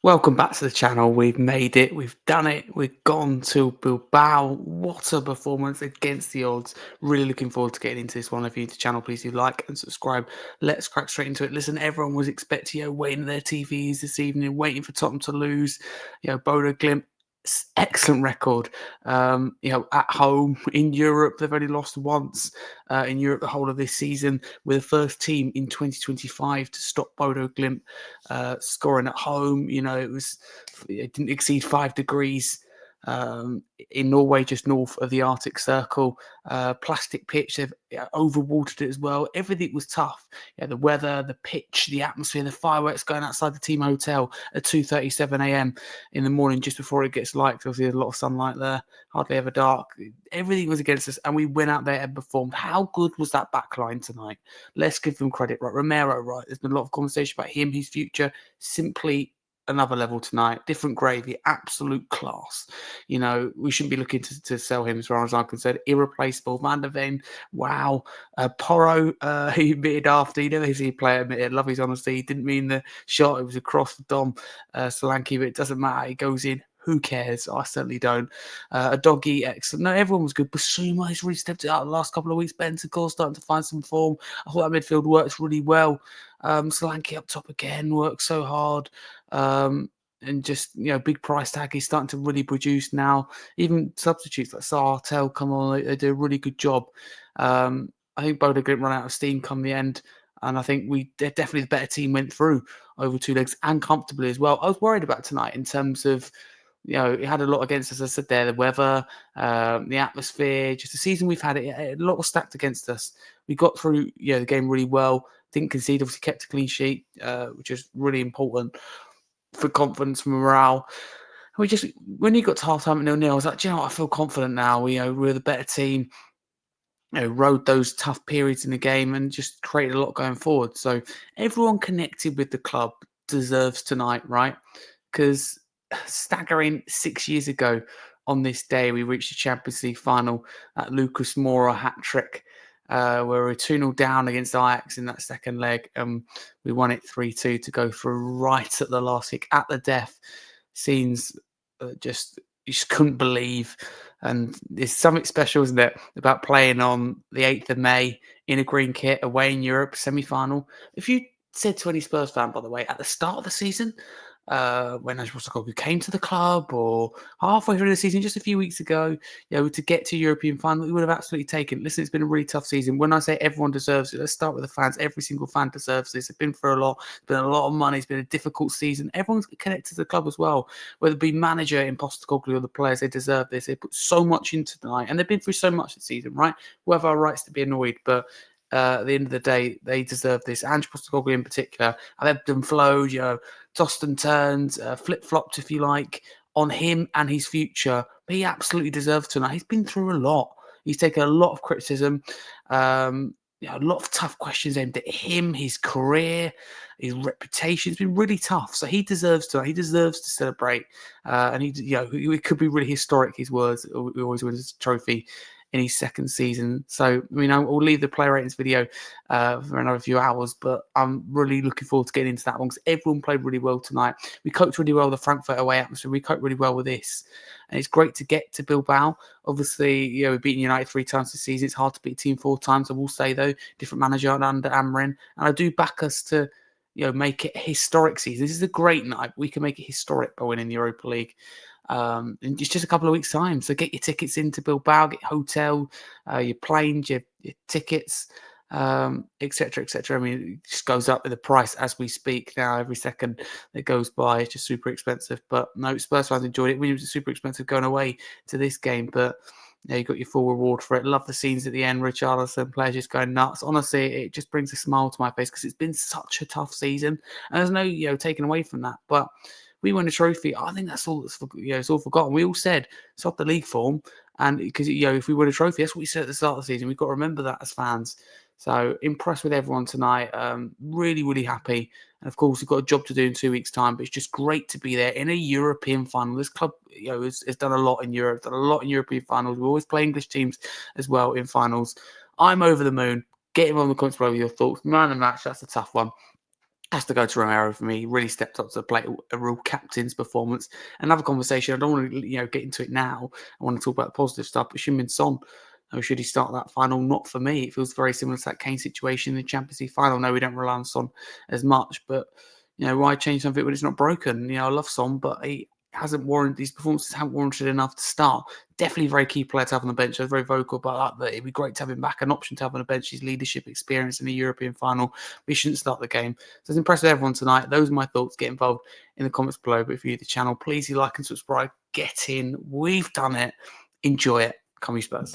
Welcome back to the channel. We've made it. We've done it. We've gone to Bilbao. What a performance against the odds. Really looking forward to getting into this one. If you're new to the channel, please do like and subscribe. Let's crack straight into it. Listen, everyone was expecting, waiting their TVs this evening, waiting for Tottenham to lose. Bodo Glimt, excellent record. At home in Europe, they've only lost once in Europe the whole of this season. We're the first team in 2025 to stop Bodo Glimt scoring at home. It didn't exceed 5 degrees in Norway, just north of the Arctic Circle. Plastic pitch, they've overwatered it as well. Everything was tough. The weather, the pitch, the atmosphere, the fireworks going outside the team hotel at 2:37 a.m. in the morning, just before it gets light. Obviously, there's a lot of sunlight there, hardly ever dark. Everything was against us, and we went out there and performed. How good was that backline tonight? Let's give them credit. Right, Romero, right. There's been a lot of conversation about him, his future. Simply another level tonight. Different gravy, absolute class. We shouldn't be looking to sell him as far as I'm concerned. Irreplaceable. Van der Ven, wow. Porro, he admitted after, you never see a player admitted. Love his honesty. He didn't mean the shot. It was across the Dom Solanke, but it doesn't matter. He goes in. Who cares? I certainly don't. A doggy, excellent. No, everyone was good. Basuma has really stepped it up the last couple of weeks. Bentancur starting to find some form. I thought that midfield works really well. Solanke up top again works so hard. And just, big price tag. He's starting to really produce now. Even substitutes like Sartel come on, they do a really good job. I think Bodo Glimt run out of steam come the end. And I think definitely the better team went through over two legs and comfortably as well. I was worried about tonight in terms of, it had a lot against us. As I said there, the weather, the atmosphere, just the season we've had, a lot was stacked against us. We got through, the game really well. Didn't concede, obviously kept a clean sheet, which is really important for confidence, for morale. When you got to half time at 0-0, I was like, do you know what? I feel confident now. We're the better team. Rode those tough periods in the game and just created a lot going forward. So everyone connected with the club deserves tonight, right? Because staggering 6 years ago on this day, we reached the Champions League final at Lucas Moura hat trick. Where we were 2-0 down against Ajax in that second leg. We won it 3-2 to go through right at the last kick, at the death. Scenes you just couldn't believe. And there's something special, isn't it, about playing on the 8th of May in a green kit away in Europe, semi-final. If you said to any Spurs fan, by the way, at the start of the season, when Postecoglou came to the club, or halfway through the season, just a few weeks ago, to get to European final, we would have absolutely taken it. Listen, it's been a really tough season. When I say everyone deserves it, let's start with the fans. Every single fan deserves this. They've been through a lot. It's been a lot of money. It's been a difficult season. Everyone's connected to the club as well, whether it be manager in Postecoglou or the players. They deserve this. They put so much into tonight, and they've been through so much this season, right? We have our rights to be annoyed, but at the end of the day, they deserve this. Ange Postecoglou in particular, I've ebbed and flowed, tossed and turned, flip-flopped, if you like, on him and his future. But he absolutely deserves tonight. He's been through a lot. He's taken a lot of criticism, a lot of tough questions aimed at him, his career, his reputation. It's been really tough. So he deserves tonight. He deserves to celebrate. And it could be really historic, his words. He always wins a trophy in his second season. So, we'll leave the player ratings video for another few hours, but I'm really looking forward to getting into that one because everyone played really well tonight. We coped really well with the Frankfurt away atmosphere. We coped really well with this. And it's great to get to Bilbao. Obviously, we've beaten United 3 times this season. It's hard to beat a team 4 times, I will say, though. Different manager under Amrin. And I do back us to, make it a historic season. This is a great night. We can make it historic by winning the Europa League. In just a couple of weeks' time. So get your tickets into Bilbao, get your hotel, your planes, your tickets, etc., etc. It just goes up with the price as we speak now. Every second that goes by, it's just super expensive. But no, Spurs fans enjoyed it. We was super expensive going away to this game, but you got your full reward for it. Love the scenes at the end. Richarlison, players just going nuts. Honestly, it just brings a smile to my face because it's been such a tough season, and there's no taking away from that. But we won a trophy. I think that's all. It's all forgotten. We all said it's off the league form, and because if we win a trophy, that's what we said at the start of the season. We've got to remember that as fans. So impressed with everyone tonight. Really, really happy. And of course, we've got a job to do in 2 weeks' time. But it's just great to be there in a European final. This club, has done a lot in Europe. Done a lot in European finals. We always play English teams as well in finals. I'm over the moon. Get him on the comments below with your thoughts. Man of the match. That's a tough one. Has to go to Romero for me. He really stepped up to the plate, a real captain's performance. Another conversation. I don't want to, get into it now. I want to talk about the positive stuff. But Heung-min Son, should he start that final? Not for me. It feels very similar to that Kane situation in the Champions League final. No, we don't rely on Son as much, but why change something when it's not broken? I love Son, but he hasn't warranted, these performances haven't warranted enough to start. Definitely a very key player to have on the bench. I was very vocal about that, but it'd be great to have him back, an option to have on the bench, his leadership experience in the European final. But he shouldn't start the game. So it's impressed with everyone tonight. Those are my thoughts. Get involved in the comments below. But if you're new to the channel, please do like and subscribe. Get in. We've done it. Enjoy it. Come you Spurs.